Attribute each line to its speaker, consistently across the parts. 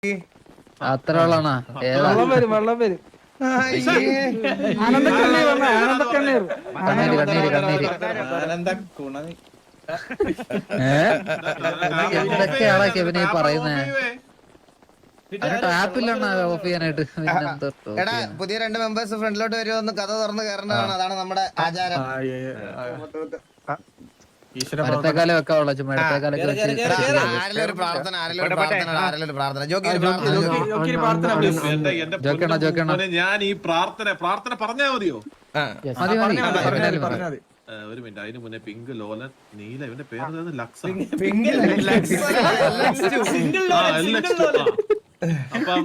Speaker 1: അത്ര വെള്ളാണോ?
Speaker 2: വെള്ളം വരും വെള്ളം വരും. ആനന്ദക്കണ്ണീർ ആനന്ദക്കണ്ണീർ
Speaker 1: എന്തൊക്കെയാണോ കെവിനെ പറയുന്നേ? ട്രാപ്പിലാണ് ഓഫ് ചെയ്യാനായിട്ട്.
Speaker 3: എടാ പുതിയ 2 മെമ്പേഴ്സ് ഫ്രണ്ടിലോട്ട് വരുമെന്ന് കഥ തുറന്ന് കയറേണ്ടതാണ്. അതാണ് നമ്മുടെ ആചാരം.
Speaker 1: അടുത്തേക്കാലം വെക്കാവുള്ള ചുമ്മാ
Speaker 3: ആരെങ്കിലും ഒരു പ്രാർത്ഥന, ആരെങ്കിലും ഒരു പ്രാർത്ഥന.
Speaker 4: ഞാൻ ഈ പ്രാർത്ഥന പറഞ്ഞാ മതിയോ?
Speaker 1: മതി മതി.
Speaker 4: ഒരു മിനിറ്റ്, അതിന് മുന്നേ പിങ്ക് ലോലൻ നീല, ഇവന്റെ പേര് ലക്സ. അപ്പം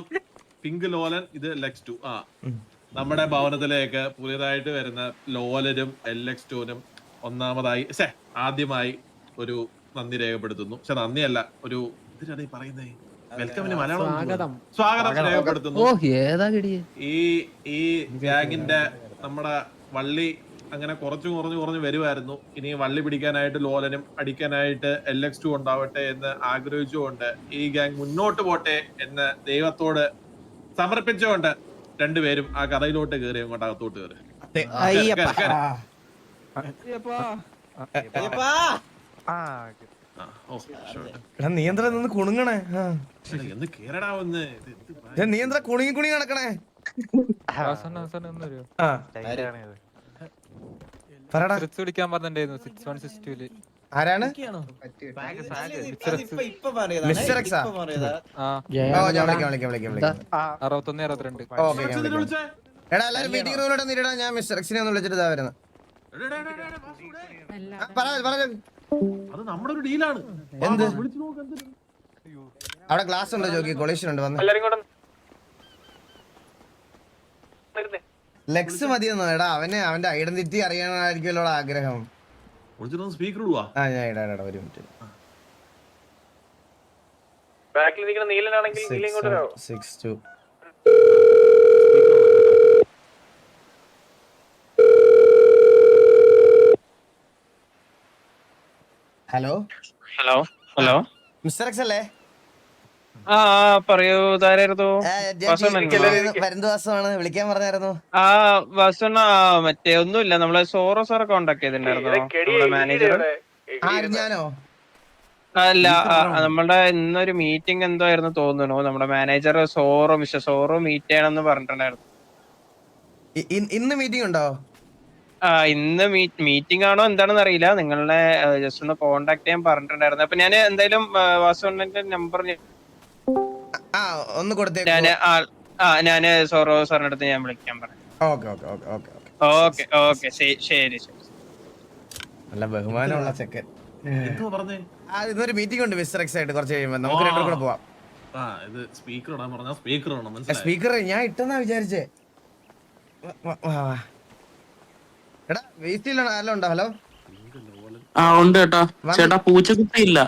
Speaker 4: പിങ്ക് ലോലൻ, ഇത് ലെക്സ് 2. നമ്മുടെ ഭവനത്തിലേക്ക് പുതിയതായിട്ട് വരുന്ന ലോലനും LX2നും ആദ്യമായി ഒരു നന്ദി രേഖപ്പെടുത്തുന്നു. പക്ഷെ നന്ദിയല്ല, ഒരു ഇതിനാണ് ഈ പറയുന്നേ, വെൽക്കമിന് മലയാളം സ്വാഗതം രേഖപ്പെടുത്തുന്നു. ഈ ഗ്യാങ്ങിന്റെ നമ്മുടെ വള്ളി അങ്ങനെ കുറഞ്ഞു വരുമായിരുന്നു. ഇനി വള്ളി പിടിക്കാനായിട്ട് ലോലനും അടിക്കാനായിട്ട് LX2 ഉണ്ടാവട്ടെ എന്ന് ആഗ്രഹിച്ചുകൊണ്ട് ഈ ഗ്യാങ് മുന്നോട്ട് പോട്ടെ എന്ന് ദൈവത്തോട് സമർപ്പിച്ചുകൊണ്ട് രണ്ടുപേരും ആ കഥയിലോട്ട് കയറി അങ്ങോട്ട് അകത്തോട്ട് കയറി.
Speaker 3: നിയന്ത്രണം നിന്ന് കുണുങ്ങണേ, നിയന്ത്രണം കുണുങ്ങി നടക്കണേ. ആരാണ്? എടാ എല്ലാരും മീറ്റിംഗ് റൂമിലോട്ട് നിരടാ. ഞാൻ മിസ്റ്റർ എക്സിനെ ഒന്ന് വിളിച്ചിട്ട് ഇതാ വരുന്നത്. എന്ത് അവിടെ ഗ്ലാസ് ഉണ്ടോ ജോക്കി? കൊളീഷൻ ഉണ്ട്. വന്ന് ലെക്സ് മതിയെന്നോ? എടാ അവന്റെ ഐഡന്റിറ്റി അറിയാനായിരിക്കുമല്ലോ ആഗ്രഹം.
Speaker 4: സ്പീക്കർ
Speaker 3: ഒരു minute. Hello
Speaker 5: hello hello
Speaker 3: mister X അല്ലേ?
Speaker 5: പറയൂ, ഇതാരായിരുന്നു?
Speaker 3: വരുന്നവാസമാണ്, വിളിക്കാൻ പറഞ്ഞായിരുന്നു.
Speaker 5: വാസുണ്ണ മറ്റേ ഒന്നുമില്ല, നമ്മളെ സോറോ സാറെ കോണ്ടാക്ട് ചെയ്തിട്ടുണ്ടായിരുന്നു മാനേജർ.
Speaker 3: ഞാനോ?
Speaker 5: അല്ല, നമ്മളുടെ ഇന്നൊരു മീറ്റിംഗ് എന്തോ ആയിരുന്നു തോന്നുന്നു. നമ്മുടെ മാനേജർ മിസ്റ്റർ സോറോ മീറ്റ് ചെയ്യണമെന്ന് പറഞ്ഞിട്ടുണ്ടായിരുന്നു.
Speaker 3: ഇന്ന് മീറ്റിംഗ് ഉണ്ടോ?
Speaker 5: ഇന്ന് മീറ്റിംഗ് ആണോ എന്താണെന്ന് അറിയില്ല. നിങ്ങളെ ജസ്റ്റ് ഒന്ന് കോണ്ടാക്ട് ചെയ്യാൻ പറഞ്ഞിട്ടുണ്ടായിരുന്നു. അപ്പൊ ഞാൻ എന്തായാലും വാസുണ്ണന്റെ നമ്പർ
Speaker 3: ഒന്ന്
Speaker 5: ഞാന് സോറോ സാറിന്റെ അടുത്ത് ഞാൻ വിളിക്കാൻ പറഞ്ഞു. ഓക്കെ ശരി.
Speaker 3: നല്ല ബഹുമാനമുള്ള ചെക്കൻ. ഇന്നൊരു മീറ്റിംഗ് ഉണ്ട് മിസ്റ്റർ എക്സ് ആയിട്ട്. കുറച്ച് കഴിയുമ്പോ നമുക്ക് രണ്ടും കൂടെ പോവാം. സ്പീക്കർ ഞാൻ ഇട്ടെന്നാ വിചാരിച്ചേ. എടാ വെയിറ്റിലാണ്. ആരെല്ലാം ഉണ്ടോ? ഹലോ.
Speaker 6: ഉണ്ട് ചേട്ടാ. ചേട്ടാ പൂച്ചക്കുട്ടി ഇല്ല,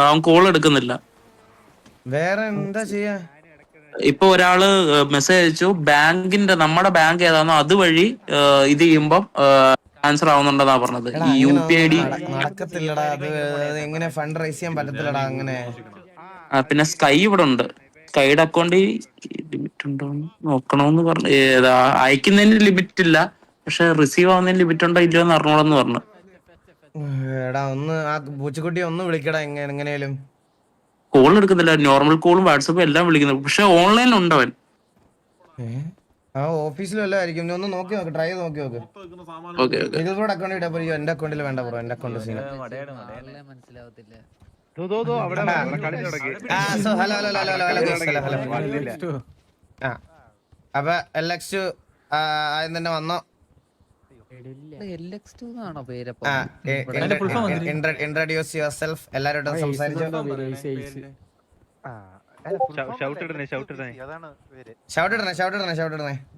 Speaker 6: അവൻ കോൾ എടുക്കുന്നില്ല.
Speaker 3: വേറെ എന്താ ചെയ്യാ?
Speaker 6: ഇപ്പൊ ഒരാള് മെസ്സേജ് അയച്ചു, നമ്മുടെ ബാങ്ക് ഏതാണോ അതുവഴി ഇത് ചെയ്യുമ്പോ ആൻസർ ആവുന്നുണ്ടെന്നാ പറഞ്ഞത്. ഈ UPI ID
Speaker 3: നടക്കത്തില്ലടാ. അത് എങ്ങനെ ഫണ്ട് റൈസ് ചെയ്യാൻ പറ്റത്തില്ലടാ അങ്ങനെ.
Speaker 6: പിന്നെ സ്കൈ ഇവിടെ ഉണ്ട്. സ്കൈയുടെ അക്കൗണ്ടിൽ ലിമിറ്റ് ഉണ്ടോ നോക്കണോന്ന് പറഞ്ഞു. അയക്കുന്നതിന് ലിമിറ്റ് ഇല്ല, പക്ഷെ റിസീവ് ആവുന്നതിന് ലിമിറ്റ് ഉണ്ടോ ഇല്ലയോ എന്ന് അറിഞ്ഞോളെന്ന് പറഞ്ഞു.
Speaker 3: എടാ ഒന്ന് ആ പൂച്ചക്കുട്ടി ഒന്ന് വിളിക്കടാ എങ്ങനെയാലും.
Speaker 6: കോൾ എടുക്കുന്നില്ല. നോർമൽ കോളും വാട്സപ്പും എല്ലാം വിളിക്കുന്നു, പക്ഷെ ഓൺലൈനിൽ ഉണ്ടവൻ.
Speaker 3: ഓഫീസിലും എല്ലാം ആയിരിക്കും. ഒന്ന് നോക്കി നോക്ക്, ട്രൈ ചെയ്ത് നോക്കി നോക്ക്. ഇതിലൂടെ അക്കൗണ്ട് ഇടാ പോയി. എന്റെ അക്കൗണ്ടിൽ വേണ്ട ബ്രോ, എന്റെ അക്കൗണ്ട് സീന.
Speaker 1: മനസ്സിലാവത്തില്ല.
Speaker 3: അപ്പൊ LX2 ആദ്യം തന്നെ വന്നോ? Introduce your self. എല്ലാരോടും സംസാരിച്ചു. ഷൗട്ട് ഇടണേ.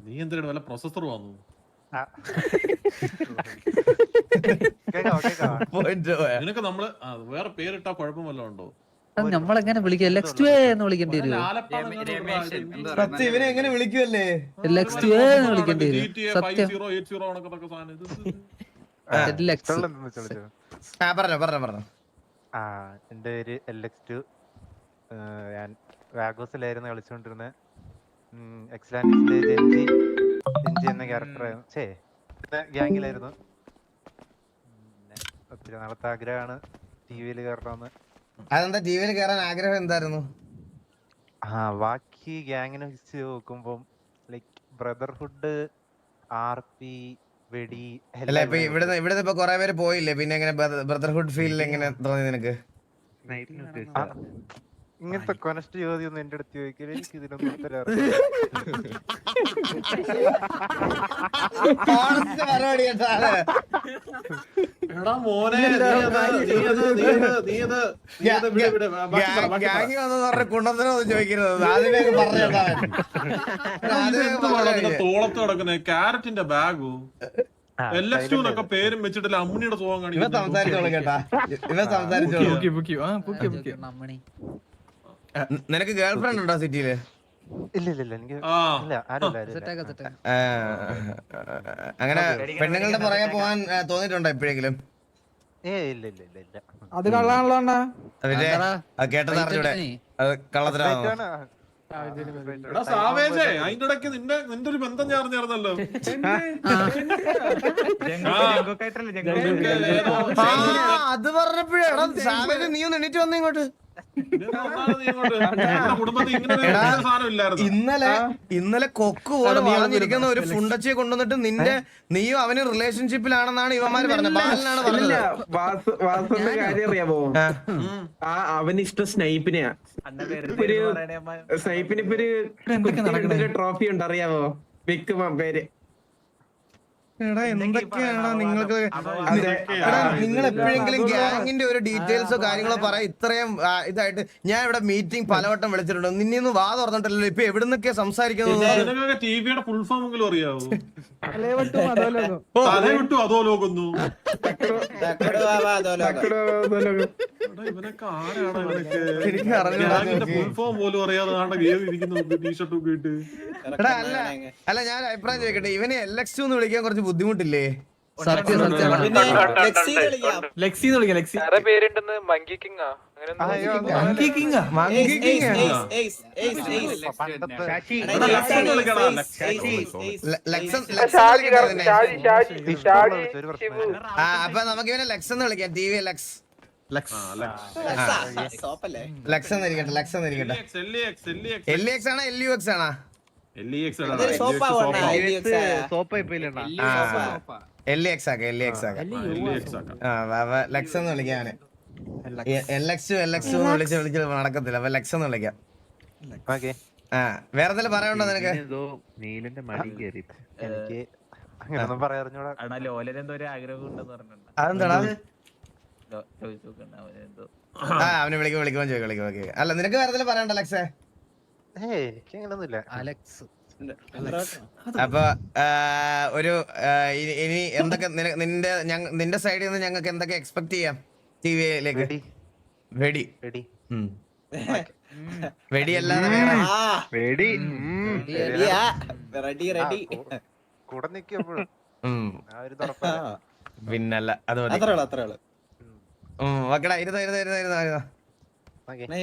Speaker 4: നീ എന്തിനാണ് വല്ല പ്രൊസസർ വന്നു? നിനക്ക് നമ്മള് വേറെ പേരിട്ടാ കുഴപ്പമല്ലോ ഉണ്ടോ?
Speaker 1: നമ്മളെങ്ങനെ വിളിക്കും? LX2 എന്ന് വിളിക്കേണ്ടി വരും.
Speaker 3: ഇവനെ എങ്ങനെ വിളിക്കുമല്ലേ?
Speaker 1: LX2 എന്ന് വിളിക്കേണ്ടി വരും. സത്യം.
Speaker 3: പറഞ്ഞോ.
Speaker 7: എന്റെ പേര് LX2. ഞാൻ വാഗോസിലായിരുന്നു കളിച്ചോണ്ടിരുന്നത്. എക്സ്ലാൻഡിസിലെ ജെഞ്ചി എന്ന ക്യാരക്ടറായിരുന്നു. ഗ്യാങ്ങിലായിരുന്നു. പിന്നെ ഒത്തിരി നാളത്തെ ആഗ്രഹമാണ് ടിവിയിൽ കയറണമെന്ന്.
Speaker 3: അതെന്താ ടിവിയിൽ കയറാൻ ആഗ്രഹം എന്തായിരുന്നു?
Speaker 7: ബാക്കി ഗ്യാങ്ങിനെ വെച്ച് നോക്കുമ്പം ലൈക്ക് ബ്രദർഹുഡ്, RP, വെടി
Speaker 3: അല്ല ഇപ്പൊ ഇവിടുന്ന് ഇപ്പൊ കൊറേ പേര് പോയില്ലേ, പിന്നെ എങ്ങനെ ബ്രദർഹുഡ് ഫീൽ എങ്ങനെ തോന്നി നിനക്ക്?
Speaker 7: ഇങ്ങനത്തെ കൊനസ്റ്റ് ചോദ്യം ഒന്നും എന്റെ അടുത്ത് ചോദിക്കല്. എനിക്ക് ഇതിനൊന്നും ഉത്തരം
Speaker 3: കുണ്ടത്തിനൊന്നും ചോദിക്കരുത്. ആദ്യമേ
Speaker 4: തോളത്ത് കിടക്കുന്ന ക്യാരറ്റിന്റെ ബാഗോ LX2 പേരും വെച്ചിട്ടില്ല. അമ്മിണിയുടെ സോങ്
Speaker 3: ഇവ സംസാരിച്ചോളൂ കേട്ടാ, ഇവ സംസാരിച്ചോളൂ. നിനക്ക് ഗേൾ ഫ്രണ്ട് ഉണ്ടോ സിറ്റിയില്?
Speaker 7: ഇല്ല എനിക്ക്
Speaker 3: അങ്ങനെ പെണ്ണുങ്ങളുടെ പുറകെ പോവാൻ തോന്നിട്ടുണ്ടോ എപ്പോഴെങ്കിലും?
Speaker 7: ഇല്ല.
Speaker 2: അത് കള്ളാണല്ലോ അണ്ണാ.
Speaker 3: കേട്ടത് അറിഞ്ഞൂടെ? അത് കള്ളത്തിനാണോ?
Speaker 4: സാവേജേ, അതിന്റെ ഇടയ്ക്ക് നിന്റെ ഒരു ബന്ധം ഞാൻ അറിഞ്ഞായിരുന്നല്ലോ.
Speaker 3: അത് പറഞ്ഞപ്പോഴാ സാവേജ് നീ ഒന്ന് എണീറ്റ് വന്ന ഇങ്ങോട്ട്. ഇന്നലെ കൊക്ക് പോലെ വളഞ്ഞിരിക്കുന്ന ഒരു ഫുണ്ടച്ചിയെ കൊണ്ടുവന്നിട്ട് നീയും അവന് റിലേഷൻഷിപ്പിലാണെന്നാണ് ഇവന്മാര് പറഞ്ഞത്. ബാലനാണ് പറഞ്ഞത്.
Speaker 8: കാര്യം അറിയാമോ? അവന് ഇഷ്ടം സ്നൈപ്പിനെയാ. സ്നൈപ്പിന് ഇപ്പൊ ഒരു ട്രോഫി ഉണ്ട്, അറിയാമോ? വിക്ക് പേര്.
Speaker 3: എടാ എന്തൊക്കെയാണോ നിങ്ങൾക്ക്? നിങ്ങൾ എപ്പോഴെങ്കിലും ഗ്യാങ്ങിന്റെ ഒരു ഡീറ്റെയിൽസോ കാര്യങ്ങളോ പറയാം. ഇത്രയും ഇതായിട്ട് ഞാൻ ഇവിടെ മീറ്റിംഗ് പലവട്ടം വിളിച്ചിട്ടുണ്ട്. നിന്നൊന്നും വാ തുറന്നിട്ടല്ലോ. ഇപ്പൊ എവിടുന്നൊക്കെ സംസാരിക്കുന്നത്?
Speaker 4: ടിവിയുടെ ഫുൾ ഫോം എങ്കിലും അറിയാവോ? ഇവനൊക്കെ ആരാണ് ഫുൾ ഫോം പോലും അറിയാതെ ടീഷർട്ടൊക്കെ ഇട്ട്.
Speaker 3: അല്ല ഞാൻ അഭിപ്രായം ചോദിക്കട്ടെ, ഇവനെ LX2 എന്ന് വിളിക്കാൻ കുറച്ച് ബുദ്ധിമുട്ടില്ലേ? അപ്പൊ നമുക്ക് ഇവനെ ലക്സ് എന്ന് വിളിക്കാം. TV ലക്സ് എന്നിരിക്കട്ടെ. LX ആണോ LUX ആണോ? LX ലക്സ് എന്ന് വിളിക്കാന്. LX2 വിളിച്ച് നടക്കത്തില്ല. അപ്പൊ ലക്സ് എന്ന് വിളിക്കാം. വേറെ എന്തെങ്കിലും പറയാനുണ്ടോ നിനക്ക്? അതെന്താടാ? അവനെ വിളിക്കുമ്പോ ചോദിക്കും. അല്ല നിനക്ക് വേറെ എന്തെങ്കിലും പറയണ്ടോ ലക്സേ? അപ്പൊ ഒരു ഇനി എന്തൊക്കെ നിന്റെ സൈഡിൽ നിന്ന് ഞങ്ങൾക്ക് എന്തൊക്കെ എക്സ്പെക്ട് ചെയ്യാം ടിവിയിലേക്ക്? വെടി അല്ലാതെ പിന്നല്ല അത് ഓക്കെടാ.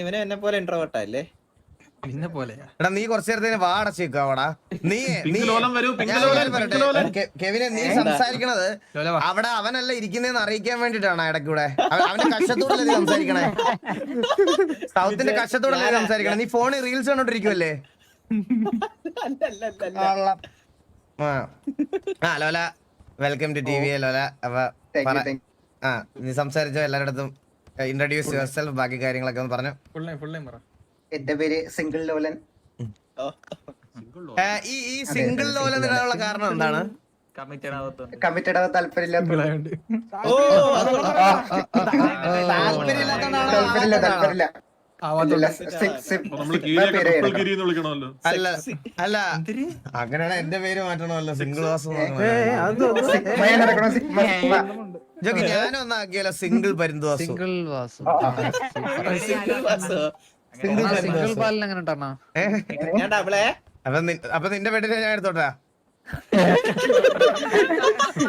Speaker 9: ഇവനെ എന്നെ പോലെ ഇൻട്രോവേർട്ടാ അല്ലേ?
Speaker 3: എടാ നീ കുറച്ചു നേരത്തേന് വാടച്ചേക്കാവടാ. കെവിനെ നീ സംസാരിക്കണത് അവിടെ അവനല്ല ഇരിക്കുന്നതെന്ന് അറിയിക്കാൻ വേണ്ടിട്ടാണ്. ഇടയ്ക്കൂടെ അവന്റെ കഷ്ടത്തോടല്ലേ സംസാരിക്കണേ? സൗത്തിന്റെ കഷ്ടത്തോടല്ലേ സംസാരിക്കണേ? നീ ഫോണിൽ റീൽസ് കണ്ടോണ്ടിരിക്കുവല്ലേ? Lola welcome to TV Lola. അപ്പൊ നീ സംസാരിച്ചോ എല്ലാരടുത്തും. ഇൻട്രൊഡ്യൂസ് യുവർ സെൽഫ്, ബാക്കി കാര്യങ്ങളൊക്കെ ഒന്ന് പറഞ്ഞു.
Speaker 9: എന്റെ പേര് സിംഗിൾ ലോലൻ.
Speaker 3: ഈ സിംഗിൾ ലോലൻ ഇടാനുള്ള കാരണം എന്താണ്?
Speaker 9: കമ്മിറ്റഡ് ആവാൻ താല്പര്യമില്ലാത്ത.
Speaker 3: അല്ല അങ്ങനെയാണ് എന്റെ പേര് മാറ്റണമല്ലോ. സിംഗിൾ വാസു ജോക്കി ഞാനൊന്നാക്കിയല്ലോ. സിംഗിൾ പരുന്തുവാസു.
Speaker 1: സിംഗിൾ പാലിന് എങ്ങനെ ഉണ്ടാ?
Speaker 3: അപ്പൊ നിന്റെ പേരിൽ ഞാൻ എടുത്തോട്ടാ.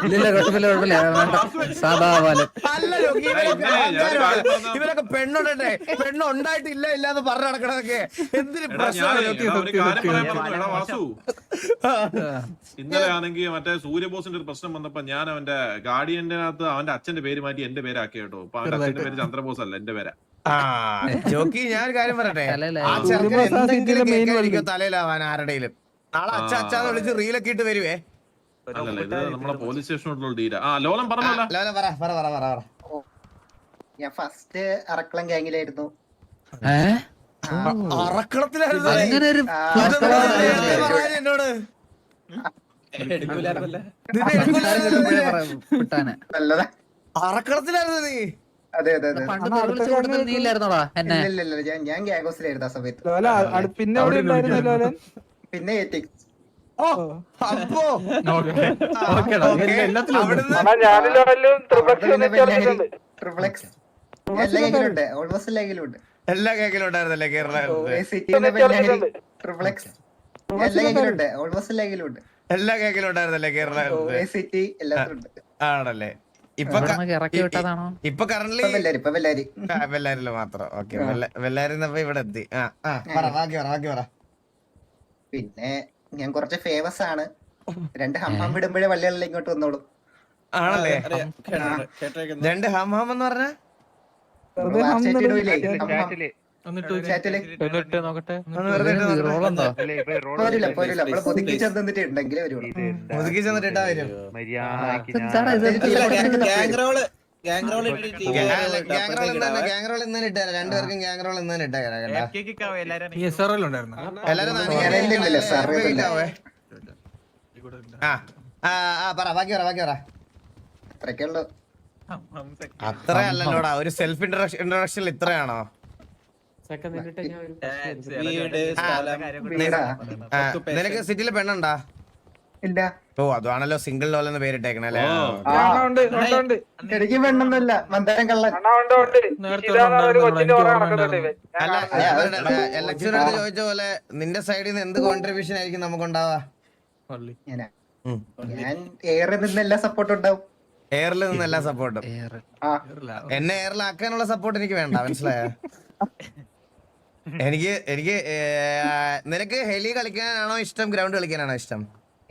Speaker 1: ഇല്ല കുഴപ്പമില്ല വേണ്ട സാധാ പാലം.
Speaker 3: അല്ല ജോക്കി, ഇവരൊക്കെ പെണ്ണുണ്ടേ, പെണ്ണുണ്ടായിട്ടില്ല ഇല്ലാന്ന് പറഞ്ഞു നടക്കണതൊക്കെ എന്തിന് പ്രശ്നമാണ് ജോക്കി?
Speaker 4: വാസു ഇന്നലെ ആണെങ്കിൽ മറ്റേ സൂര്യബോസിന്റെ ഒരു പ്രശ്നം വന്നപ്പോ ഞാൻ അവന്റെ ഗാർഡിയന്റെ അകത്ത് അവന്റെ അച്ഛന്റെ പേര് മാറ്റി എന്റെ പേരാക്കി കേട്ടോ. അപ്പൊ അവന്റെ അച്ഛന്റെ പേര് ചന്ദ്രബോസ് അല്ല, എന്റെ പേരാ.
Speaker 3: ജോക്കി ഞാൻ കാര്യം പറയട്ടെ, ആ
Speaker 1: തലയിലായി.
Speaker 3: ചെറുക്കൻ എന്തെങ്കിലും കേൾക്കായിരിക്കും തലയിലാവാൻ ആരുടെയിലും. നാളെ അച്ഛാന്ന് വിളിച്ച് റീലൊക്കെ ഇട്ട് വരുവേ.
Speaker 4: അല്ലല്ല, ഇത് നമ്മളെ പോലീസ് സ്റ്റേഷനോടുള്ള ഡീലാ. ലോലം പറഞ്ഞല്ലോ.
Speaker 9: ഞാൻ ഫസ്റ്റ് അറക്കളം ഗ്യാങ്ങിലായിരുന്നു.
Speaker 3: അറക്കളത്തിലായിരുന്നു
Speaker 1: അങ്ങനെ ഒരു
Speaker 3: എന്നോട്
Speaker 1: വിട്ടാനെ.
Speaker 9: നല്ലതാ.
Speaker 3: അറക്കളത്തിലായിരുന്നു നീ.
Speaker 9: അതെ അതെ അതെ.
Speaker 1: പണ്ട് വിളിച്ചു കൊടുത്തത് നീലായിരുന്നോടാ എന്നെ?
Speaker 9: ഇല്ല ഞാൻ ഗ്യാങ് ഹൗസിലായിരുന്നു ആ സമയത്ത്.
Speaker 2: പിന്നെ അവിടെ ഉണ്ടായിരുന്നു ലോലൻ.
Speaker 9: പിന്നെ എത്തിക്സ്.
Speaker 3: ഓ അപ്പോ
Speaker 9: ട്രിപ്ലെക്സ് എല്ലാ ഗെയിമിലുണ്ട്, ഓൾമോസ്റ്റ് എല്ലാ ഗെയിമിലുണ്ട്.
Speaker 3: എല്ലാ കേക്കിലും ഉണ്ടായിരുന്നല്ലേ കേരള?
Speaker 9: ട്രിപ്ലെക്സ് എല്ലാ ഗെയിമിലുണ്ട്, ഓൾമോസ്റ്റ് എല്ലാ ഗെയിമിലുണ്ട്.
Speaker 3: എല്ലാ കേക്കിലും ഉണ്ടായിരുന്നല്ലേ കേരള?
Speaker 9: സിറ്റി എല്ലാത്തിലും ഉണ്ട്.
Speaker 3: ആണല്ലേ? ഇപ്പൊ
Speaker 1: ഇറക്കി വിട്ടതാണോ?
Speaker 3: ഇപ്പൊ കറന്റ്ലി
Speaker 9: ഇപ്പൊ വെല്ലാരി
Speaker 3: വെള്ളാരില് മാത്രം. ഓക്കെ, വെള്ളാരിന്നപ്പോ ഇവിടെ എത്തി. ബാക്കി പറ.
Speaker 9: പിന്നെ ഞാൻ കുറച്ച് ഫേമസ് ആണ്. 2 ഹമ്മാൻ വിടുമ്പോഴേ വള്ളികളിൽ ഇങ്ങോട്ട് വന്നോളും.
Speaker 3: ആണല്ലേ? 2 ഹം എന്ന് പറഞ്ഞ
Speaker 9: ഒതുക്കി ചെന്നിട്ടുണ്ടെങ്കിലേ വരുള്ളൂ.
Speaker 3: ഒതുക്കി ചെന്നിട്ടാ വരും. ഗ്യാങ് റോൾ ഇന്നലെ ഇട്ടാ, 2 പേർക്കും ഗ്യാങ് റോൾ ഇന്നലെ ഇട്ടാ. ബാക്കി പറ.
Speaker 9: അത്രയ്ക്കുള്ളൂ.
Speaker 3: അത്ര അല്ലല്ലോടാ, ഒരു സെൽഫ് ഇൻട്രൊഡക്ഷനിൽ ഇത്രയാണോ? നിനക്ക് സിറ്റിയിലെ പെണ്ണുണ്ടാ?
Speaker 9: ഇല്ല.
Speaker 3: ഓ, അതാണല്ലോ സിംഗിൾ ലോൽ എന്ന് പേരിട്ടേക്കണല്ലേ?
Speaker 9: എനിക്ക് പെണ്ണൊന്നുമില്ല, മന്ദരം കള്ളൻ.
Speaker 3: അല്ല, എലക്ഷനോട് ചോദിച്ച പോലെ നിന്റെ സൈഡിൽ നിന്ന് എന്ത് കോൺട്രിബ്യൂഷൻ ആയിരിക്കും നമുക്കുണ്ടാവാ?
Speaker 9: ഞാൻ എയറിൽ നിന്ന് എല്ലാ സപ്പോർട്ടും ഉണ്ടാവും.
Speaker 3: എയറിൽ നിന്ന് എല്ലാ സപ്പോർട്ടും. എന്നെ എയറിലാക്കാനുള്ള സപ്പോർട്ട് എനിക്ക് വേണ്ട, മനസ്സിലായ? എനിക്ക് നിനക്ക് ഹെലി കളിക്കാനാണോ ഇഷ്ടം, ഗ്രൗണ്ട് കളിക്കാനാണോ ഇഷ്ടം?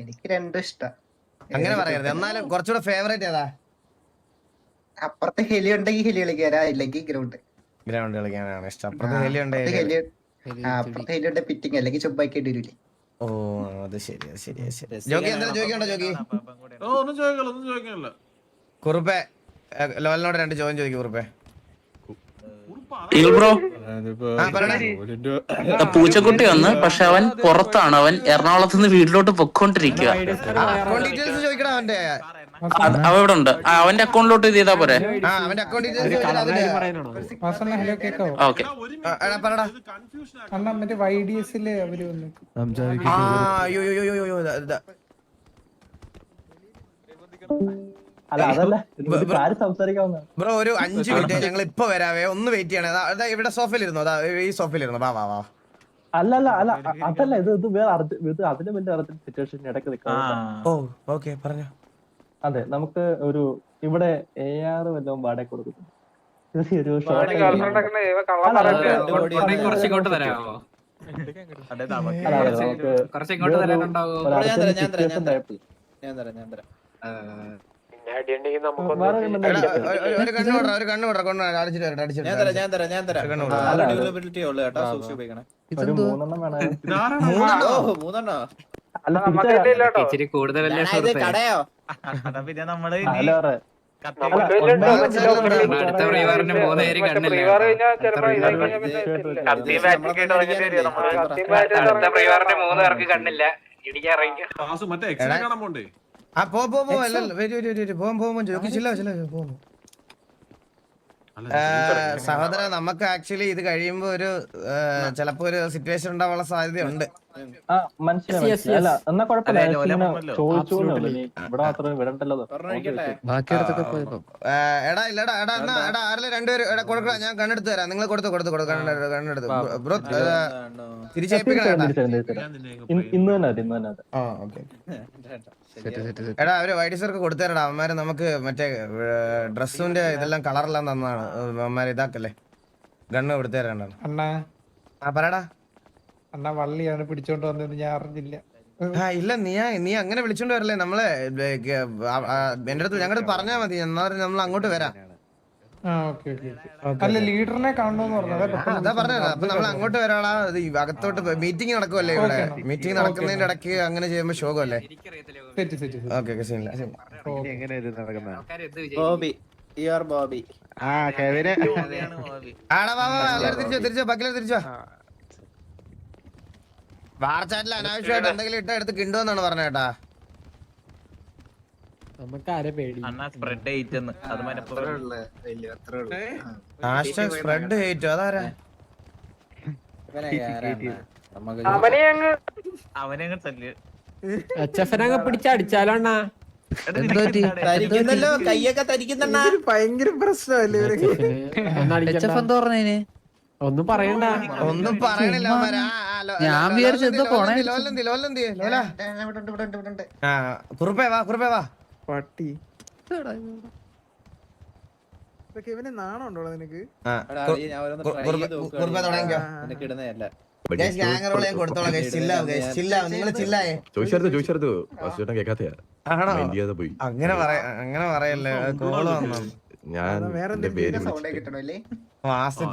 Speaker 9: എനിക്ക് രണ്ടും ഇഷ്ടം.
Speaker 3: അങ്ങനെ പറയരുത്. എന്നാലും കുറച്ചുകൂടെ ഫേവറേറ്റ് ഏതാ?
Speaker 9: അപ്പുറത്തെ ഹെലി ഉണ്ടെങ്കിൽ ഹെലി കളിക്കാനാ, ഇല്ലെങ്കിൽ ഗ്രൗണ്ട്
Speaker 3: കളിക്കാനാണ് ഇഷ്ടം. അപ്പുറത്ത് ഹെലി ഉണ്ടെങ്കിൽ
Speaker 9: അപ്പുറത്തെ ഹെലി ഉണ്ട് പിറ്റിങ്, അല്ലെങ്കിൽ ചുമ്പാക്കേണ്ടി വരില്ലേ?
Speaker 3: ഓ, അത് ശരി. ജോക്കി എന്തായാലും ചോദിക്കണ്ടോ? ജോക്കി
Speaker 4: ഒന്നും ചോദിക്കാനില്ല.
Speaker 3: കുറുപ്പെ ലോലിനോട് 2 ചോദ്യം ചോദിക്കും. കുറുപ്പെ
Speaker 6: ബ്രോ,
Speaker 3: പറയണേ.
Speaker 6: പൂച്ചക്കുട്ടി വന്ന്, പക്ഷെ അവൻ പുറത്താണ്. അവൻ എറണാകുളത്ത് നിന്ന് വീട്ടിലോട്ട് പൊക്കോണ്ടിരിക്കുക.
Speaker 3: അക്കൗണ്ട് ഡീറ്റെയിൽസ് ചോദിക്കണം അവന്റെ.
Speaker 6: അവ ഇവിടെ ഉണ്ട്. അവന്റെ അക്കൗണ്ടിലോട്ട് ഇത് ചെയ്താ പോരെ?
Speaker 3: അവന്റെ അക്കൗണ്ട് ഡീറ്റെയിൽസ്
Speaker 6: ഓക്കെ.
Speaker 3: പറടാ.
Speaker 2: മറ്റേ YDS-ല് അവര് വന്നു.
Speaker 3: ബ്രോ ഒരു 5 മിനിറ്റ് ഞങ്ങൾ ഇപ്പൊ വരാവേ, ഒന്ന് വെയിറ്റ് ചെയ്യണേ. അതാ ഇവിടെ സോഫയിൽ ഇരുന്നോ, ഈ സോഫയിൽ ഇരുന്നോ. വാ.
Speaker 10: അല്ല അതല്ല, ഇത് വേറെ അതിന് വലിയ അർജന്റ് സിറ്റുവേഷൻ ഇടയ്ക്ക് നിൽക്കാം.
Speaker 3: ഓ ഓക്കെ, പറഞ്ഞോ.
Speaker 10: അതെ, നമുക്ക് ഒരു ഇവിടെ AR വല്ലതും വാടക കൊടുക്കുന്നു.
Speaker 3: ഒരു കണ്ണുവിട അടിച്ചിട്ട്
Speaker 5: ഇച്ചിരി കൂടുതലല്ലേ
Speaker 9: കടയോ?
Speaker 5: പിന്നെ നമ്മള്
Speaker 9: അടുത്ത
Speaker 5: പരിവാറിന് 3 പേര് കണ്ണില്ല. അടുത്ത പരിവാറിന് 3 പേർക്ക് കണ്ണില്ല.
Speaker 3: സഹോദര, നമുക്ക് ആക്ച്വലി ഇത് കഴിയുമ്പോ ഒരു ചിലപ്പോ ഒരു സിറ്റുവേഷൻ ഉണ്ടാവാനുള്ള സാധ്യതയുണ്ട്.
Speaker 10: മനസ്സിലായി. അല്ല എന്നാ കുഴപ്പമില്ല, ചോദിച്ചോളൂ. ഇവിടെ മാത്രം വിടണ്ടല്ലോ.
Speaker 1: ബാക്കിയെടുത്തൊക്കെ പോയപ്പോ
Speaker 3: എടാ ഇല്ലടാ എടാ എന്നാ എടാ ആരെല്ലാം രണ്ടുപേരും എടാ കൊടുക്കാം, ഞാൻ കണ്ണെടുത്ത് തരാം. നിങ്ങൾ കൊടുത്തു കണ്ണെടുത്ത് ബ്രോ തിരിച്ചേൽപ്പിക്കണം.
Speaker 10: ഇന്ന് തന്നെ ഇന്ന് തന്നെ.
Speaker 3: ആ ഓക്കെ. എടാ അവര് വൈഡിസർക്ക് കൊടുത്തേരടാ. അവന്മാര് നമുക്ക് മറ്റേ ഡ്രസ്സിന്റെ ഇതെല്ലാം കളറെല്ലാം തന്നതാണ്. അവന്മാര് ഇതാക്കല്ലേ, ഗണ്ണ് കൊടുത്തേരാണ്ടാണ്.
Speaker 2: അണ്ണാ
Speaker 3: ആ പറയടാ.
Speaker 2: അണ്ണാ വള്ളിയാണ് പിടിച്ചോണ്ട് വന്നത്, ഞാൻ അറിഞ്ഞില്ല.
Speaker 3: ആ ഇല്ല, നീ അങ്ങനെ വിളിച്ചോണ്ട് വരല്ലേ. നമ്മള് എന്റെ അടുത്ത് ഞങ്ങളുടെ പറഞ്ഞാ മതി, എന്നാ നമ്മൾ അങ്ങോട്ട് വരാം.
Speaker 2: ആ ഓക്കെ. അല്ല ലീഡറിനെ കാണണമെന്ന് പറഞ്ഞത്.
Speaker 3: അതാ പറഞ്ഞത്. അപ്പൊ നമ്മൾ അങ്ങോട്ട് വരാടാ. അകത്തോട്ട് മീറ്റിംഗ് നടക്കുമല്ലേ ഇവിടെ. മീറ്റിംഗ് നടക്കുന്നതിന്റെ ഇടയ്ക്ക് അങ്ങനെ ചെയ്യുമ്പോ ശോകമല്ലേ. ഓക്കെ ഓക്കെ ശരി. തിരിച്ചോ ബാക്കിലെ തിരിച്ചോ. വാർച്ചാറ്റിൽ അനാവശ്യമായിട്ട് എന്തെങ്കിലും ഇട്ട എടുത്ത് കിണ്ടുവെന്നാണ് പറഞ്ഞേട്ടാ. സ്പ്രെഡ് ഹേറ്റ് അതാരാ?
Speaker 8: പിടിച്ചടിച്ചാലോണ്ണ
Speaker 2: കയ്യൊക്കെ തരിക്കുന്നണ്ണാ. ഭയങ്കര പ്രശ്നമല്ലേ
Speaker 1: എന്താ പറഞ്ഞതിന്?
Speaker 8: ഒന്നും പറയണ്ട.
Speaker 3: ഒന്നും പറയണില്ല.
Speaker 1: ഞാൻ വിചാരിച്ചെന്തോ പോണേ.
Speaker 3: കുറുപ്പേ വാ.
Speaker 2: പട്ടി ഇവന് നാണുണ്ടോ നിനക്ക്?
Speaker 3: അങ്ങനെ പറയല്ലേ. കോള് വന്നു.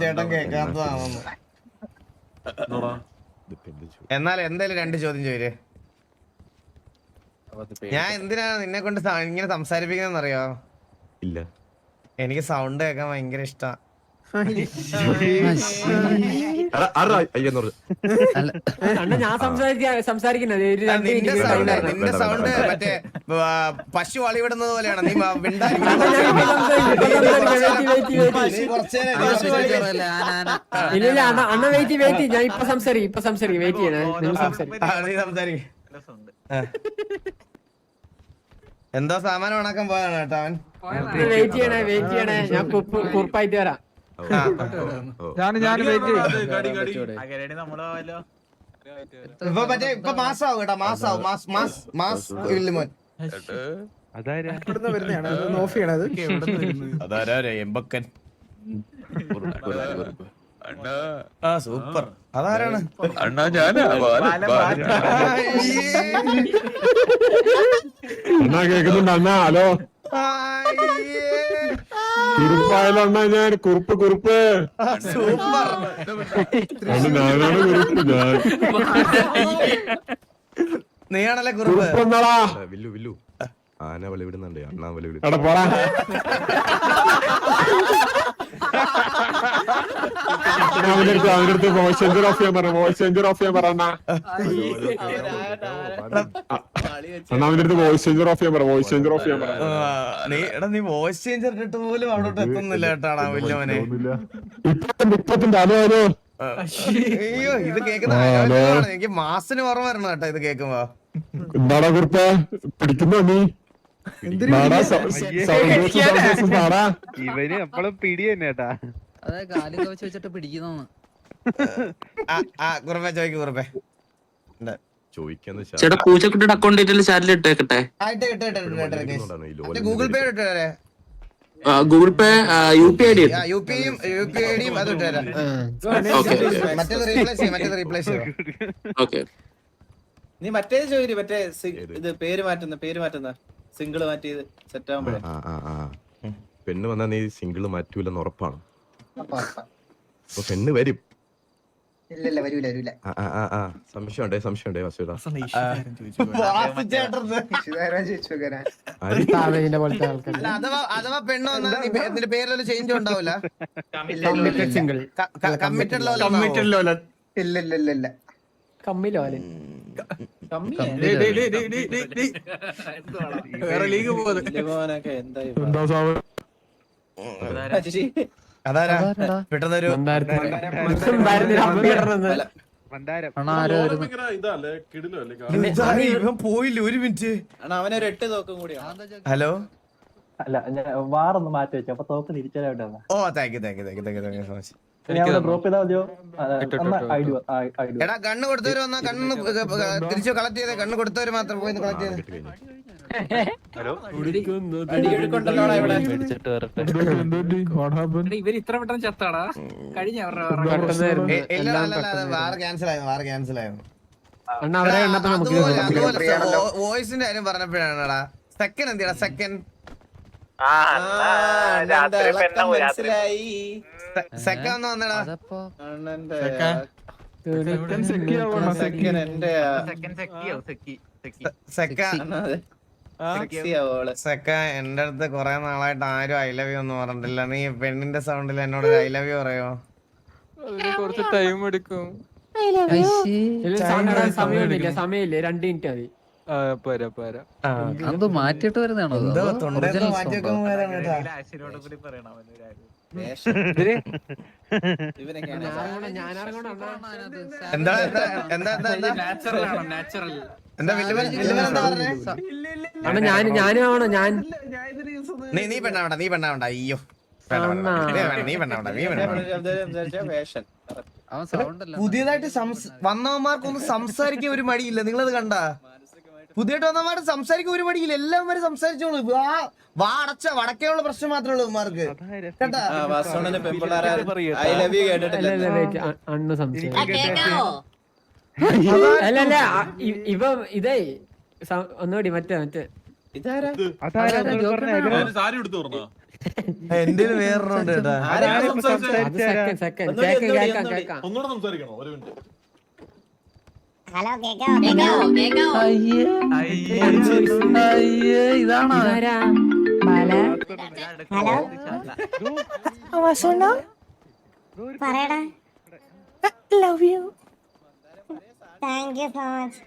Speaker 3: ചേട്ടൻ കേൾക്കാത്തതാണെന്ന്. എന്നാൽ എന്തായാലും 2 ചോദ്യം ചോദിച്ചേ. ഞാൻ എന്തിനാണ് നിന്നെ കൊണ്ട് ഇങ്ങനെ സംസാരിപ്പിക്കുന്നതെന്ന് അറിയോ? ഇല്ല, എനിക്ക് സൗണ്ട് കേൾക്കാൻ ഭയങ്കര ഇഷ്ടാ.
Speaker 8: ഞാൻ സംസാരിക്കുന്നത്
Speaker 3: നിന്റെ സൗണ്ട് മറ്റേ പശു അളിവിടുന്നത് പോലെയാണ്. നീ
Speaker 8: ഇല്ല അണ്ണ വെയിറ്റ് ഞാൻ ഇപ്പൊ സംസാരിക്കും വെയിറ്റ് ചെയ്യണേ.
Speaker 3: എന്തോ സാമാനം ഉണക്കാൻ പോയാണ് കേട്ടോ അവൻ.
Speaker 8: വെയിറ്റ് ചെയ്യണേ ഞാൻ കുറിപ്പായിട്ട് വരാം.
Speaker 3: ഇപ്പൊ മാസാവും കേട്ടോ, മാസ് വില്ലുമോൻ. അതാരാ എമ്പക്കൻ? ആ സൂപ്പർ. അതാരാണ്?
Speaker 11: അണ്ണാ ഞാനാ അണ്ണാ കേക്കുന്നുണ്ട് അണ്ണാ. ഹലോ കുറുപ്പായാലോ അണ്ണാ? ഞാൻ കുറുപ്പ്
Speaker 3: സൂപ്പർ.
Speaker 11: ഞാനാണ് കുറുപ്പ്. ഞാൻ
Speaker 3: നീയാണല്ലേ കുറുപ്പ്?
Speaker 11: വില്ലു ആന വിളിവിടുന്നുണ്ട്. അണ്ണാ വിളിവിടും. അവനടുത്ത് വോയിസ് ചേഞ്ചർ ഓഫ് ചെയ്യാൻ പറഞ്ഞു. വോയിസ് ചേഞ്ചർ ഓഫ് ചെയ്യാൻ പറഞ്ഞ അണ്ണാ അവന്റെ അടുത്ത് വോയിസ് ചേഞ്ചർ ഓഫ് ചെയ്യാൻ പറ. വോയിസ് ചേഞ്ചർ ഓഫ് ചെയ്യാൻ പറ.
Speaker 3: നീ വോയിസ് ചേഞ്ചർ ഇട്ടിട്ട് പോലും അവിടോട്ട് എത്തുന്നില്ല കേട്ടാടാ വല്യവനെ.
Speaker 11: ഇപ്പത്തിന്റെ ഹലോ ഹലോ.
Speaker 3: അയ്യോ ഇത് കേക്കുന്ന എനിക്ക് മാസിന് ഓർമ്മ വരണം കേട്ടോ ഇത് കേക്കുമ്പോ.
Speaker 11: എന്താടാ കുറിപ്പ് പിടിക്കുന്നോ നീ?
Speaker 7: ഇവന് എപ്പോഴും പിടി തന്നെ കേട്ടാ.
Speaker 1: അതെ കാലും കവച്ച് വെച്ചിട്ട് പിടിക്കുന്നു.
Speaker 3: കുറുപ്പേ ചോദിക്കും. കുറുപ്പേ
Speaker 6: ചേട്ടാ പൂച്ചക്കുട്ടിയുടെ അക്കൗണ്ട് ഡീറ്റെയിൽ ചാറ്റിൽ ഇട്ടേക്കട്ടെ.
Speaker 3: ഗൂഗിൾ പേ ഇട്ടുതരാ.
Speaker 6: ഗൂഗിൾ പേ UPI ID.
Speaker 3: UPIയും അത് ഇട്ടുതരാ. മറ്റേത് റീപ്ലേസ് ചെയ്യാം.
Speaker 6: ഓക്കെ
Speaker 12: നീ മറ്റേത് ചോദിച്ചു. മറ്റേ ഇത് പേര് മാറ്റുന്ന സിംഗിള് മാറ്റിയത് സെറ്റ് ആവുമ്പോഴേ.
Speaker 11: പെണ്ണ് വന്നാ നീ സിംഗിള് മാറ്റൂലെന്ന് ഉറപ്പാണ്? പെണ്ണ് വരും.
Speaker 9: ഇല്ല വരൂല.
Speaker 11: സംശയമുണ്ടേ വസുതാ.
Speaker 3: അഥവാ പെണ്ണ് വന്നാൽ ഇതിന്റെ പേരിലൊരു ചേഞ്ച് ഉണ്ടാവില്ല.
Speaker 9: ഇല്ല
Speaker 8: കമ്മിലോലെ
Speaker 3: അതാരാ പെട്ടെന്നൊരു
Speaker 1: അണ്ണാ ആരോ വരുന്നു.
Speaker 4: ഭയങ്കര ഇതല്ലേ കിടിലല്ലേ
Speaker 3: ഇവൻ പോയില്ല, ഒരു മിനിറ്റ്.
Speaker 12: അണ്ണാ അവനൊരു 8 തോക്കും കൂടിയാണ്.
Speaker 3: ഹലോ,
Speaker 10: അല്ല ഞാൻ വാറൊന്ന് മാറ്റി വെച്ചു, അപ്പൊ തോക്ക് തിരിച്ചാലായിട്ടാണ്.
Speaker 3: Oh thank you so much.
Speaker 10: Drop ചെയ്താൽ മതിയോ?
Speaker 3: എടാ കണ്ണ് കൊടുത്തവര് വന്നാ കണ്ണ് തിരിച്ചു കളക്ട് ചെയ്തേ. കണ്ണ് കൊടുത്തവര് മാത്രം പോയി കളക്ട് ചെയ്തേ.
Speaker 12: അടിയൊഴുക്കുണ്ടല്ലോടാ ഇവിടെ.
Speaker 8: ഇവര് ഇത്ര പെട്ടെന്ന് ചത്താടാ കഴിഞ്ഞ
Speaker 3: വാറ് ക്യാൻസൽ ആയിരുന്നു.
Speaker 8: അണ്ണ അവരെ കണ്ടപ്പോ നമുക്ക്
Speaker 3: വോയിസിന്റെ കാര്യം പറഞ്ഞപ്പോഴാണടാ. സെക്കൻഡ് എന്തിനാ സെക്കൻഡ്?
Speaker 12: മനസ്സിലായി.
Speaker 3: സെക്കൻഡ് വന്നടാ.
Speaker 1: അതപ്പോ
Speaker 12: അണ്ണന്റെ
Speaker 2: സെക്കൻഡ്
Speaker 12: സെക്കൻഡ് എന്റെ
Speaker 3: സെക്ക എന്റെ അടുത്ത് കൊറേ നാളായിട്ട് ആരും ഐ ലവ് യു ഒന്നും പറഞ്ഞിട്ടില്ല. നീ പെണ്ണിന്റെ സൗണ്ടിൽ എന്നോട് ഐ ലവ് യു പറയോ?
Speaker 8: കുറച്ച് ടൈം എടുക്കും. സമയമില്ല 2 മിനിറ്റ് മതി.
Speaker 1: അത് മാറ്റിട്ട് വരുന്നതാണോ?
Speaker 8: ഞാനും ആവണോ?
Speaker 3: നീ പെണ്ണാവണ്ട അയ്യോ നീ പെണ്ണാവണ്ട. പുതിയതായിട്ട് വന്നവന്മാർക്കൊന്നും സംസാരിക്കാൻ ഒരു മടിയില്ല. നിങ്ങളത് കണ്ട? പുതിയതായിട്ട് വന്നവന്മാർ സംസാരിക്കാൻ ഒരു മടിയില്ല. എല്ലാവരും സംസാരിച്ചോളൂ. വാ അടച്ച വടക്കേയുള്ള പ്രശ്നം മാത്രമേ ഉള്ളൂ ഇവന്മാർക്ക്. കേട്ടാ
Speaker 8: അണ്ണ അല്ല ഇവ ഇതേ ഒന്നുകൂടി മറ്റേ
Speaker 4: സാരി എടുത്തു പറഞ്ഞോ?
Speaker 3: എന്റെ വേറൊന്നുണ്ട് കേട്ടാ.
Speaker 4: ഒന്നുകൂടെ സംസാരിക്കണോ? ഒരു മിനിറ്റ്.
Speaker 1: ഇതാണോ?
Speaker 13: പറയടാ. Love you. Thank you so much.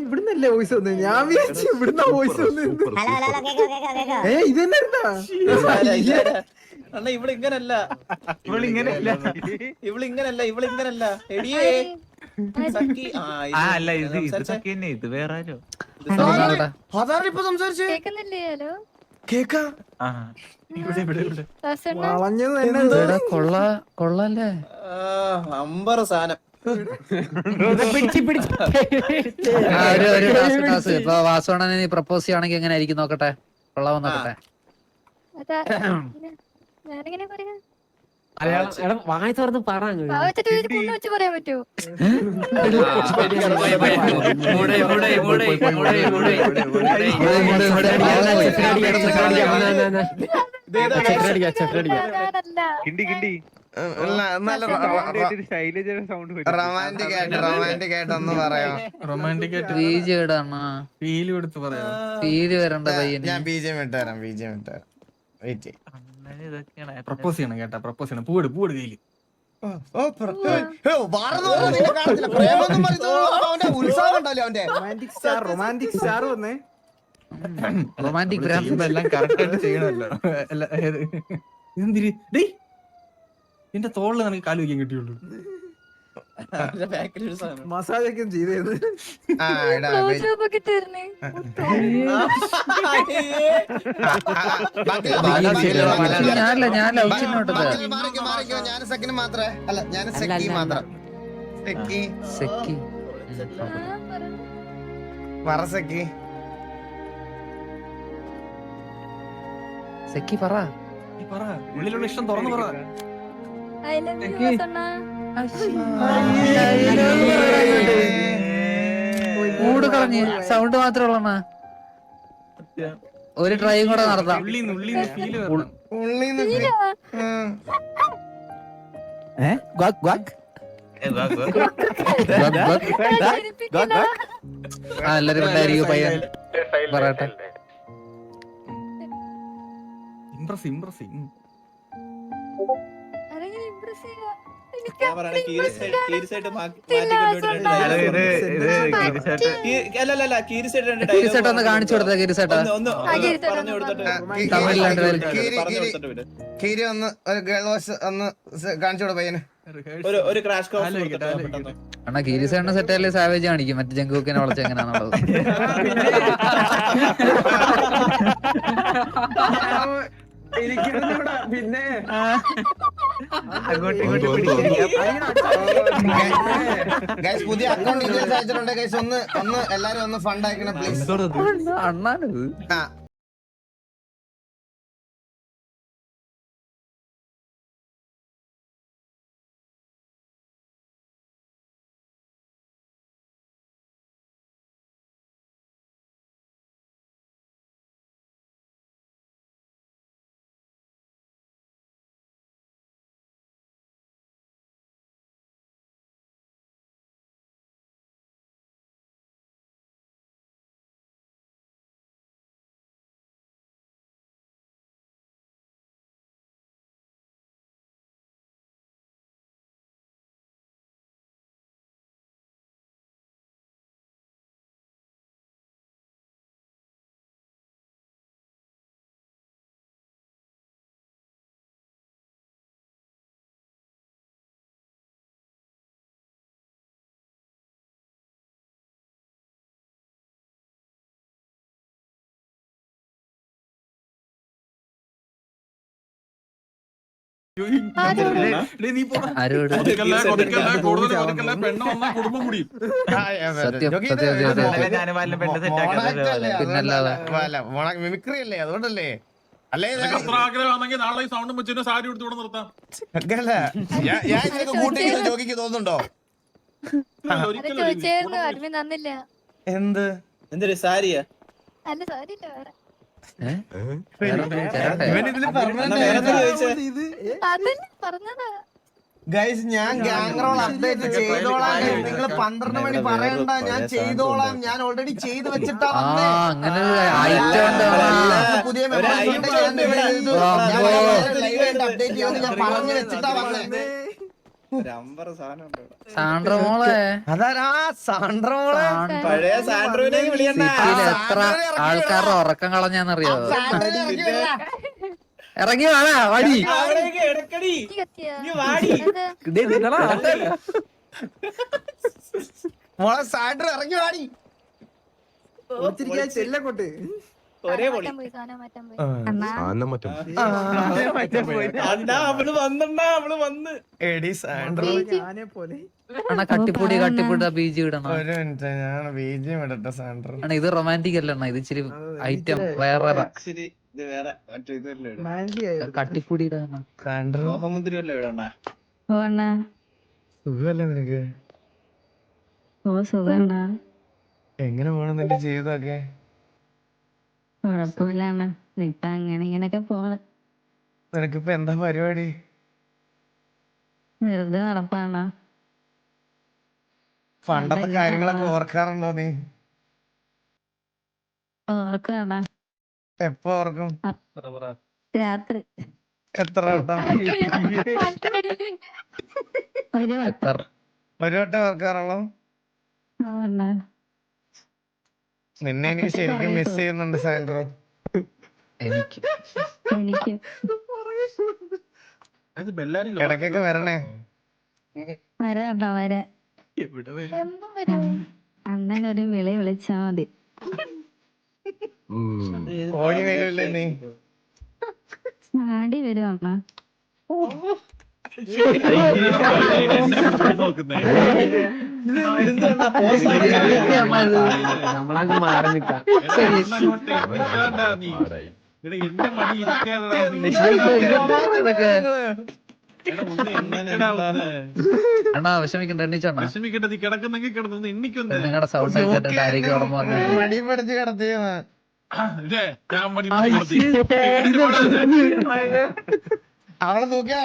Speaker 2: ഇവിടുന്നല്ലേ വോയിസ് വന്നത്? ഞാൻ വിചാരിച്ചു ഇവിടുന്ന വോയിസ് വന്നത്. ഇതെന്നാ?
Speaker 12: അണ്ണ ഇവിടെ ഇങ്ങനല്ല. എടിയേ സഖി.
Speaker 6: ഇത് വേറെ
Speaker 3: അതാണ് ഇപ്പൊ സംസാരിച്ചേ. കേക്കാ
Speaker 1: കൊള്ളാല്ലേ?
Speaker 12: നമ്പർ സാധനം.
Speaker 1: ഇപ്പൊ വാസവണ്ണനെ നീ പ്രപ്പോസ് ചെയ്യുകയാണെങ്കിൽ എങ്ങനെ ആയിരിക്കും നോക്കട്ടെ? കൊള്ളാവോ നോക്കട്ടെ.
Speaker 8: വായി തുറന്ന് പറയാൻ
Speaker 13: പറ്റുമോ?
Speaker 3: റൊമാൻറ്റിക് ആയിട്ടൊന്ന് പറയാം.
Speaker 1: ഫീല് വരണ്ട പയ്യന്.
Speaker 3: ഞാൻ ബിജെപി ഇട്ടുതരാം. വെയിറ്റ്.
Speaker 2: പ്രപ്പോസ് ചെയ്യണം കേട്ടാ. പ്രപ്പോസ് ചെയ്യണം. പൂട് കയ്യില്. റൊമാൻറ്റിക് സ്റ്റാർ വന്നേ.
Speaker 1: റൊമാൻറ്റിക്
Speaker 2: എല്ലാം കറക്റ്റ് ആയിട്ട് ചെയ്യണമല്ലോ. ഇതെന്തിരി എന്റെ തോളിൽ നിനക്ക് കാല് വയ്ക്കാൻ കിട്ടിയുള്ളൂ. മസാജ് ഒക്കെ ചെയ്തത്.
Speaker 1: ഞാൻ
Speaker 3: സെക്കൻഡ് മാത്രമേ അല്ല, ഞാൻ സെക്കി മാത്രം.
Speaker 1: സെക്കി
Speaker 3: പറ സെക്കി.
Speaker 1: സെക്കി പറ.
Speaker 2: ഉള്ളിലുള്ള ഇഷ്ടം തുറന്നു പറ.
Speaker 1: മൂട് കളഞ്ഞ് സൗണ്ട് മാത്രമേ ഉള്ളണ്ണ. ഒരു ട്രൈയും കൂടെ നടത്താം. എല്ലാരും ഉണ്ടായിരിക്കും പയ്യൻ പറയട്ടെ.
Speaker 2: ഇംപ്രസ്
Speaker 12: ഞാൻ പറയണ കീരിസായിട്ട് അല്ലല്ല കീരിസായിട്ട് രണ്ട്
Speaker 1: ഗിരിസേട്ട ഒന്ന് കാണിച്ചു കൊടുത്ത ഗിരിസേട്ട
Speaker 12: ഒന്ന് പറഞ്ഞു കൊടുത്തിട്ട്
Speaker 3: കീരി ഒന്ന് ഒരു ഗേൾ വോയിസ് ഒന്ന് കാണിച്ചോട് പയ്യന്.
Speaker 12: ഒരു ക്രാഷ് കോഴ്സ് കൊടുത്തിട്ട്
Speaker 1: അണ്ണാ ഗിരിസേട്ട സെറ്റല്ലേ സാവേജ് കാണിക്കും മറ്റേ ജങ്കൂക്കിനെ വളച്ച എങ്ങനെയാണുള്ളത്.
Speaker 10: പിന്നെ
Speaker 3: പുതിയ അക്കൗണ്ട് ഡീറ്റെയിൽസ് അയച്ചിട്ടുണ്ട് ഗൈസ്. ഒന്ന് എല്ലാരും ഒന്ന് ഫണ്ട് അയക്കണം പ്ലീസ്.
Speaker 1: അണ്ണാനത് ആരോട്
Speaker 4: കുടുംബം മുടിയും.
Speaker 1: സത്യം പിന്നല്ലാതെ
Speaker 3: മിമിക്രി അല്ലേ, അതുകൊണ്ടല്ലേ. അല്ലേ
Speaker 4: ആഗ്രഹമാണെങ്കിൽ നാളെ ഈ സൗണ്ടും വെച്ചിട്ട് സാരി എടുത്ത് ഇവിടെ നിർത്താം.
Speaker 3: ഞാൻ ഇതിനൊക്കെ കൂട്ടിയിട്ട് ജോഗിക്ക് തോന്നുന്നുണ്ടോ? എന്ത്
Speaker 12: എന്തൊരു സാരിയാ?
Speaker 13: അല്ല സാരി വേറെ പറഞ്ഞതാ.
Speaker 3: ഗൈസ് ഞാൻ ഗ്യാങ് റോൾ അപ്ഡേറ്റ് ചെയ്തോളാം. നിങ്ങൾ 12 മണി പറയണ്ട, ഞാൻ ചെയ്തോളാം. ഞാൻ ഓൾറെഡി ചെയ്ത് വെച്ചിട്ടാ
Speaker 1: അങ്ങനെ
Speaker 3: പുതിയ അപ്ഡേറ്റ് ചെയ്യാൻ ഞാൻ പറഞ്ഞു വെച്ചിട്ടാ വന്നേ.
Speaker 1: സാൻഡ്രമോളെ
Speaker 3: അതാരാ സാൻഡ്രമോളെ?
Speaker 12: പഴയ സാൻഡ്രോനെ വിളിയണ്ട.
Speaker 1: എത്ര ആൾക്കാരുടെ ഉറക്കം കളഞ്ഞാന്നറിയോ? ഇറങ്ങി വേണ വടി
Speaker 3: മോളെ സാൻഡ്ര ഇറങ്ങി വാടി.
Speaker 12: ഒരേ പൊളി അവള് വന്ന്
Speaker 3: എടി സാൻഡ്ര
Speaker 1: അണ്ണാ കട്ടിപ്പൊടി ബീജി ഇടണം.
Speaker 3: ഒരു മിനിറ്റ് ഞാൻ ബീജിയം ഇടട്ടെ സാൻഡ്ര.
Speaker 1: അണ്ണാ ഇത് റൊമാൻറ്റിക് അല്ല അണ്ണാ, ഇത് ഇച്ചിരി ഐറ്റം വേറെ കട്ടിപ്പൊടി ഇടണം.
Speaker 3: സാൻഡ്ര സുഖല്ലേ നിനക്ക്? എങ്ങനെ പോണം നിന്റെ ജീവിതമൊക്കെ?
Speaker 13: കുഴപ്പമില്ലാണ് ഇപ്പൊ അങ്ങനെ ഇങ്ങനൊക്കെ പോണ്.
Speaker 3: നിനക്കിപ്പോ എന്താ പരിപാടി?
Speaker 13: വെറുതെ നടപ്പാണ്.
Speaker 3: പണ്ടത്തെ കാര്യങ്ങളൊക്കെ ഓർക്കാറുണ്ടോ നീ?
Speaker 13: ഓർക്കാണ്.
Speaker 3: എപ്പോ ഓർക്കും?
Speaker 13: രാത്രി.
Speaker 3: എത്ര വട്ടം? ഒരു വട്ടം ഓർക്കാറുള്ളൂ? നിന്നെ എനിക്ക് ശരിക്കും മിസ് ചെയ്യുന്നുണ്ട് സാൻഡ്ര.
Speaker 1: എനിക്ക്
Speaker 3: ഇടയ്ക്കൊക്കെ വരണേ.
Speaker 13: വരാട്ടോ വരാ. അണ്ണനൊരു വിളി വിളിച്ചാ മതി.
Speaker 3: ഓടി വരില്ലേ നീ?
Speaker 13: ആടി വരും അമ്മ.
Speaker 8: നമ്മളങ്ങ് മാറി നിക്കാം.
Speaker 1: അണ്ണാ വിഷമിക്കണ്ട, എണ്ണിച്ചോണ്ണ
Speaker 4: വിഷമിക്കട്ടെ. നീ കിടക്കുന്നെങ്കിൽ കിടന്നു എണ്ണിക്കൊന്ന്.
Speaker 1: നിങ്ങളുടെ സൗണ്ട് കേട്ടിട്ട് ആരെങ്കിലും ഓർമ്മ
Speaker 3: മടി പിടിച്ച് കിടത്തിയെന്ന് അവളെ നോക്കിയാ